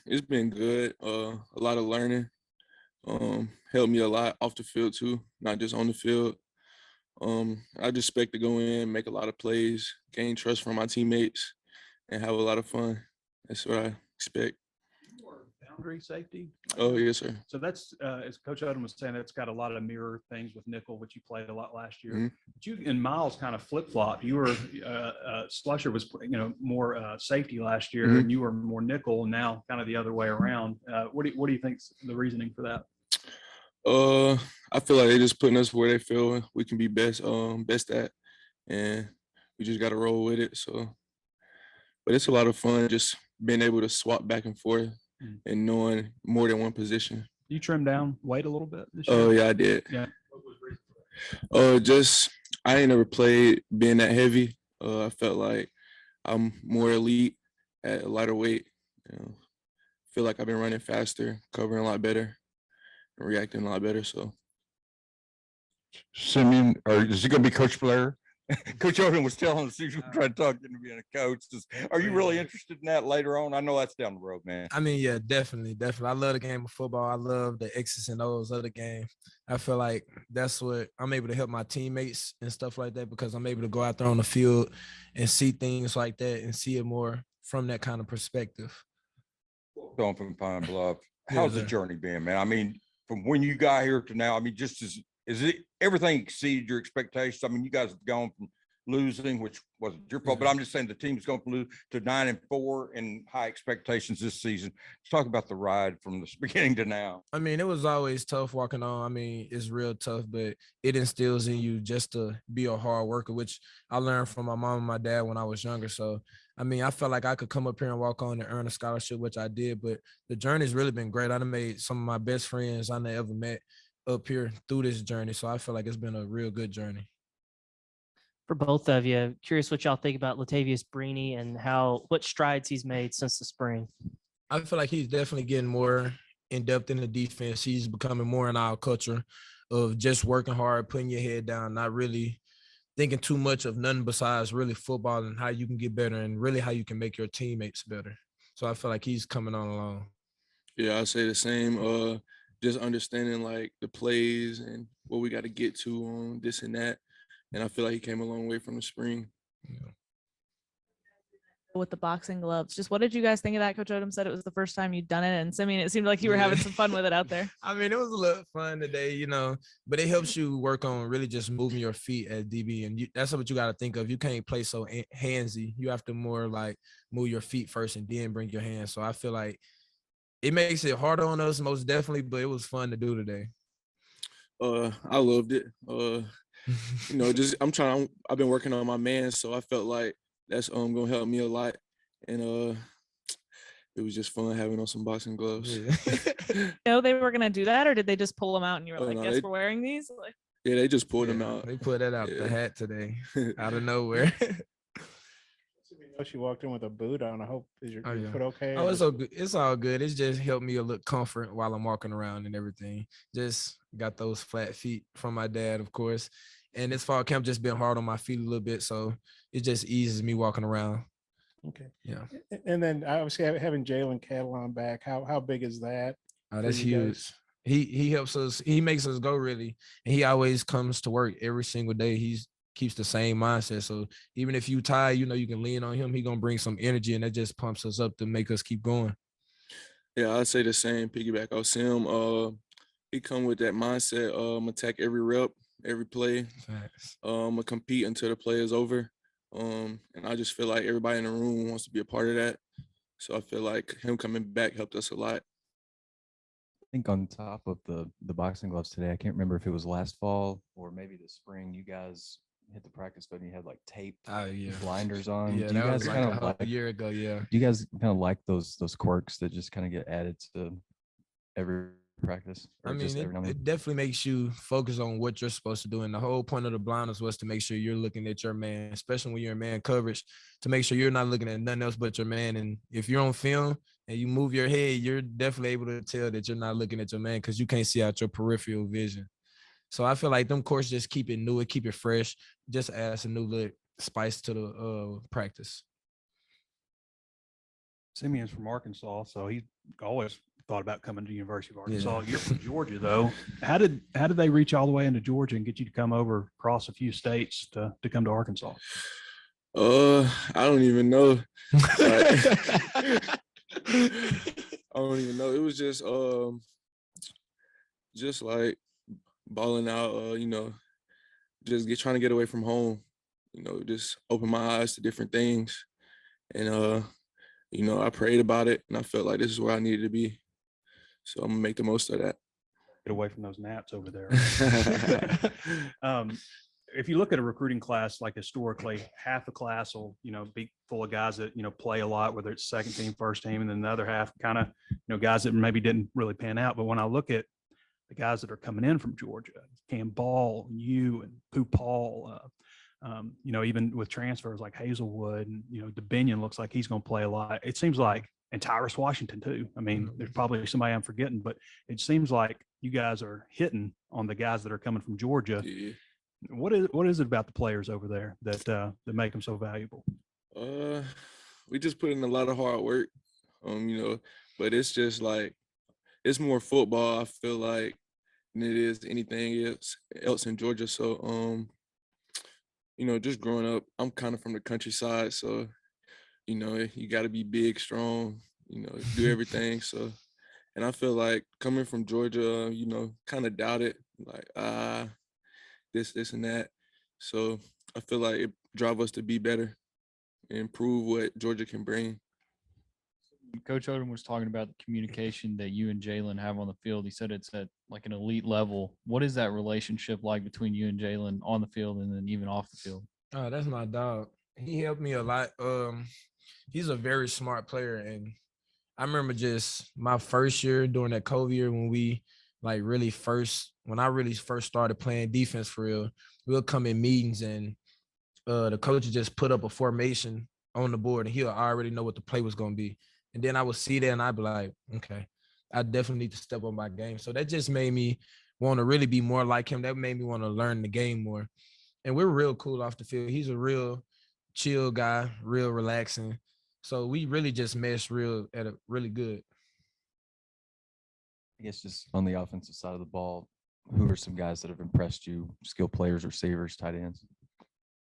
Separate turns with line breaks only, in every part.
It's been good. A lot of learning. Helped me a lot off the field too, not just on the field. I just expect to go in, make a lot of plays, gain trust from my teammates, and have a lot of fun. That's what I expect.
Or boundary safety.
Oh yes, sir.
So that's as Coach Odom was saying, that's got a lot of mirror things with nickel, which you played a lot last year.
Mm-hmm.
But you and Miles kind of flip flop. You were Slusher was more safety last year,
Mm-hmm.
and you were more nickel, and now kind of the other way around. What do you think's the reasoning for that?
I feel like they're just putting us where they feel we can be best at, and we just got to roll with it. So, but it's a lot of fun just being able to swap back and forth and knowing more than one position.
You trimmed down weight a little bit this year?
Oh yeah, I did.
Yeah.
Just I ain't never played being that heavy. I felt like I'm more elite at a lighter weight. Feel like I've been running faster, covering a lot better, and reacting a lot better. So,
Simeon, or is it going to be Coach Blair? Coach Odom was telling us he's trying to talk into being a coach. Are you really interested in that later on? I know that's down the road, man.
I mean, yeah, definitely. I love the game of football. I love the X's and O's of the game. I feel like that's what I'm able to help my teammates and stuff like that because I'm able to go out there on the field and see things like that and see it more from that kind of perspective.
Going from Pine Bluff, how's the journey been, man? I mean, from when you got here to now, I mean, just is it everything exceeded your expectations? I mean, you guys have gone from losing, which wasn't your fault, but I'm just saying the team's going from lose to 9-4 and high expectations this season. Let's talk about the ride from the beginning to now.
I mean, it was always tough walking on. I mean, it's real tough, but it instills in you just to be a hard worker, which I learned from my mom and my dad when I was younger. So, I mean, I felt like I could come up here and walk on and earn a scholarship, which I did, but the journey's really been great. I've made some of my best friends I ever met up here through this journey. So I feel like it's been a real good journey.
For both of you, curious what y'all think about Latavius Brini and what strides he's made since the spring.
I feel like he's definitely getting more in depth in the defense. He's becoming more in our culture of just working hard, putting your head down, not really thinking too much of nothing besides really football and how you can get better and really how you can make your teammates better. So I feel like he's coming on along.
Yeah, I say the same. Just understanding like the plays and what we got to get to on this and that. And I feel like he came a long way from the spring.
Yeah.
With the boxing gloves, just what did you guys think of that? Coach Odom said it was the first time you'd done it, and Simeon, it seemed like you were having some fun with it out there.
I mean, it was a little fun today, but it helps you work on really just moving your feet at DB, and that's what you got to think of. You can't play so handsy. You have to more like move your feet first and then bring your hands. So I feel like it makes it harder on us most definitely, but it was fun to do today.
I loved it. I've been working on my man, so I felt like that's gonna help me a lot. And it was just fun having on some boxing gloves.
Yeah. They were gonna do that, or did they just pull them out and you were
no,
guess we're wearing these?
Yeah, they just pulled them out.
They put that out the hat today, out of nowhere.
She walked in with a boot on. I hope is your foot okay?
Oh, it's all good. It's all good. It's just helped me a little comfort while I'm walking around and everything. Just got those flat feet from my dad, of course. And this fall camp just been hard on my feet a little bit, so it just eases me walking around.
Okay.
Yeah.
And then obviously having Jaylen Catalon back, how big is that?
Oh, that's huge. He helps us. He makes us go really, and he always comes to work every single day. He's keeps the same mindset. So even if you tired, you can lean on him. He gonna bring some energy, and that just pumps us up to make us keep going.
Yeah, I'd say the same. Piggyback off Sim. He come with that mindset. Attack every rep, every play. Compete until the play is over. And I just feel like everybody in the room wants to be a part of that. So I feel like him coming back helped us a lot.
I think on top of the boxing gloves today, I can't remember if it was last fall or maybe the spring, you guys hit the practice field and you had like tape blinders on.
Yeah,
do you guys kind of
a year ago. Yeah.
Do you guys kind of like those quirks that just kind of get added to every practice?
I mean, it definitely makes you focus on what you're supposed to do. And the whole point of the blinders was to make sure you're looking at your man, especially when you're in man coverage, to make sure you're not looking at nothing else but your man. And if you're on film and you move your head, you're definitely able to tell that you're not looking at your man because you can't see out your peripheral vision. So I feel like them courses just keep it new, keep it fresh, just adds a new little spice to the practice.
Simeon's from Arkansas, so he always thought about coming to the University of Arkansas. Yeah. You're from Georgia, though. How did they reach all the way into Georgia and get you to come over across a few states to come to Arkansas?
I don't even know. I don't even know. It was just like balling out. Just trying to get away from home. Just open my eyes to different things, and I prayed about it, and I felt like this is where I needed to be. So I'm gonna make the most of that.
Get away from those naps over there. If you look at a recruiting class, like historically, half the class will, be full of guys that, play a lot, whether it's second team, first team, and then the other half kind of, guys that maybe didn't really pan out. But when I look at the guys that are coming in from Georgia, Cam Ball, you and Pooh Paul, even with transfers like Hazelwood and, DeBinion looks like he's going to play a lot. It seems like, and Tyrus Washington too. I mean, there's probably somebody I'm forgetting, but it seems like you guys are hitting on the guys that are coming from Georgia.
Yeah.
What is it about the players over there that make them so valuable?
We just put in a lot of hard work, but it's just like, it's more football, I feel like, than it is anything else in Georgia. So, just growing up, I'm kind of from the countryside. So, you got to be big, strong, do everything. So, and I feel like coming from Georgia, kind of doubt it, like, this and that. So I feel like it drive us to be better and prove what Georgia can bring.
Coach Odom was talking about the communication that you and Jaylen have on the field. He said it's at like an elite level. What is that relationship like between you and Jaylen on the field and then even off the field?
Oh, that's my dog. He helped me a lot. He's a very smart player, and I remember just my first year during that COVID year when I really first started playing defense for real. We'll come in meetings and the coach would just put up a formation on the board and he'll already know what the play was going to be. And then I would see that and I'd be like, okay, I definitely need to step up my game. So that just made me want to really be more like him. That made me want to learn the game more. And we're real cool off the field. He's a real chill guy, real relaxing. So we really just meshed really good.
I guess just on the offensive side of the ball, who are some guys that have impressed you? Skill players, receivers, tight ends?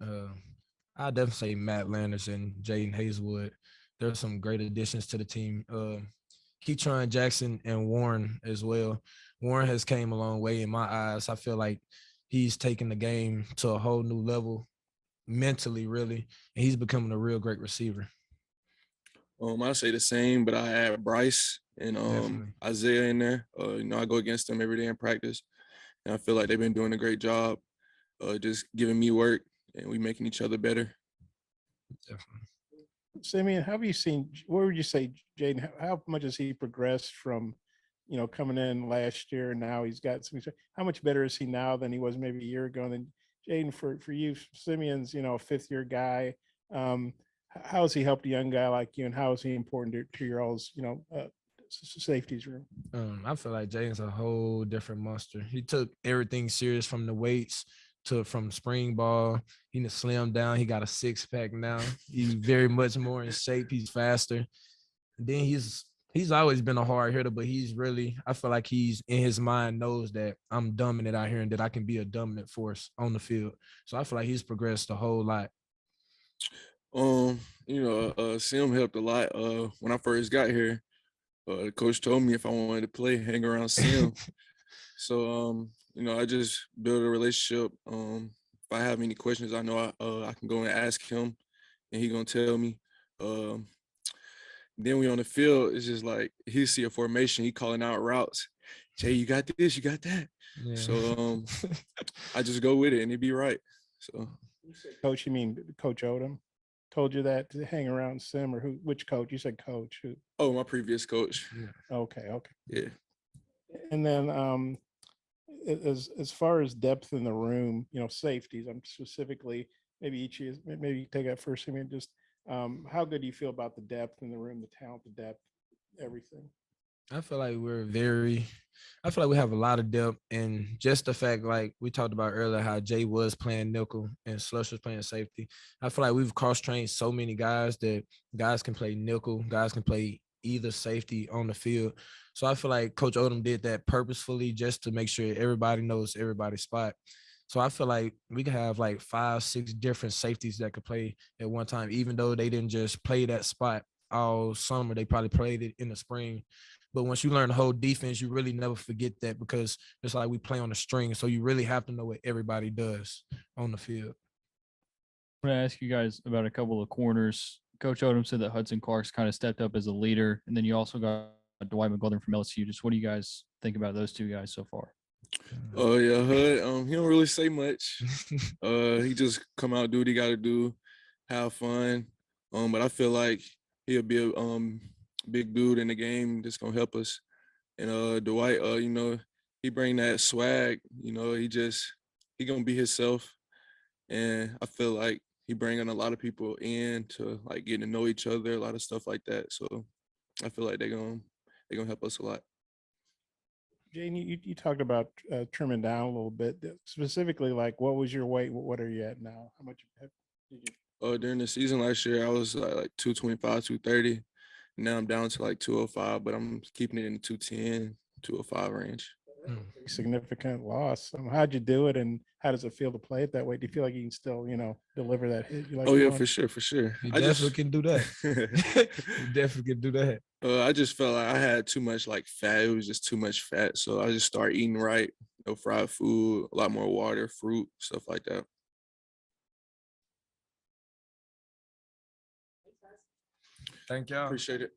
I'd definitely say Matt Landers and Jayden Hazelwood. There's some great additions to the team. Keytron Jackson and Warren as well. Warren has came a long way in my eyes. I feel like he's taken the game to a whole new level mentally, really, and he's becoming a real great receiver.
I say the same, but I add Bryce and Isaiah in there. I go against them every day in practice, and I feel like they've been doing a great job, just giving me work, and we making each other better.
Definitely.
Simeon, how have you seen? What would you say, Jayden? How much has he progressed from, coming in last year, and now he's got some? How much better is he now than he was maybe a year ago? And then Jayden, for you, Simeon's a fifth-year guy. How has he helped a young guy like you, and how is he important to your all's safeties room?
I feel like Jayden's a whole different monster. He took everything serious from the weights from spring ball. He done slimmed down. He got a 6-pack now. He's very much more in shape. He's faster. And then he's always been a hard hitter, but I feel like he's in his mind knows that I'm dominant out here and that I can be a dominant force on the field. So I feel like he's progressed a whole lot.
Sim helped a lot. When I first got here, the coach told me if I wanted to play, hang around Sim. So, I just built a relationship. If I have any questions, I know I can go and ask him, and he gonna tell me. Then we on the field, it's just like he see a formation, he calling out routes. Jay, you got this, you got that. Yeah. So I just go with it, and it be right. So,
Coach, you mean Coach Odom told you that to hang around Sim, or who? Which coach? You said coach. Who?
Oh, my previous coach.
Yeah. Okay.
Yeah.
And then as far as depth in the room, safeties. I'm specifically maybe you take that first. I mean, just how good do you feel about the depth in the room, the talent, the depth, everything?
I feel like we're very I feel like we have a lot of depth, and just the fact, like we talked about earlier, how Jay was playing nickel and Slush was playing safety. I feel like we've cross-trained so many guys that guys can play nickel, guys can play either safety on the field. So I feel like Coach Odom did that purposefully just to make sure everybody knows everybody's spot. So I feel like we could have like 5, 6 different safeties that could play at one time, even though they didn't just play that spot all summer. They probably played it in the spring. But once you learn the whole defense, you really never forget that, because it's like we play on the string. So you really have to know what everybody does on the field.
I'm going to ask you guys about a couple of corners. Coach Odom said that Hudson Clark's kind of stepped up as a leader. And then you also got Dwight McGlothern from LSU. Just what do you guys think about those two guys so far?
Oh yeah, Hud. He don't really say much. He just come out, do what he got to do, have fun. But I feel like he'll be a big dude in the game that's gonna help us. And Dwight, he bring that swag. He gonna be himself, and I feel like he bringing a lot of people in to like getting to know each other, a lot of stuff like that. So I feel like they're gonna help us a lot.
Jayden, you talked about trimming down a little bit. Specifically, like what was your weight? What are you at now? How much did you?
During the season last year, I was like 225, 230. Now I'm down to like 205, but I'm keeping it in the 210, 205 range.
Significant loss. How'd you do it, and how does it feel to play it that way? Do you feel like you can still, deliver that hit? You like
Oh yeah,
doing?
for sure.
You definitely can do that. You definitely can do that.
I just felt like I had too much like fat. It was just too much fat. So I just started eating right. No fried food, a lot more water, fruit, stuff like that.
Thank y'all.
Appreciate it.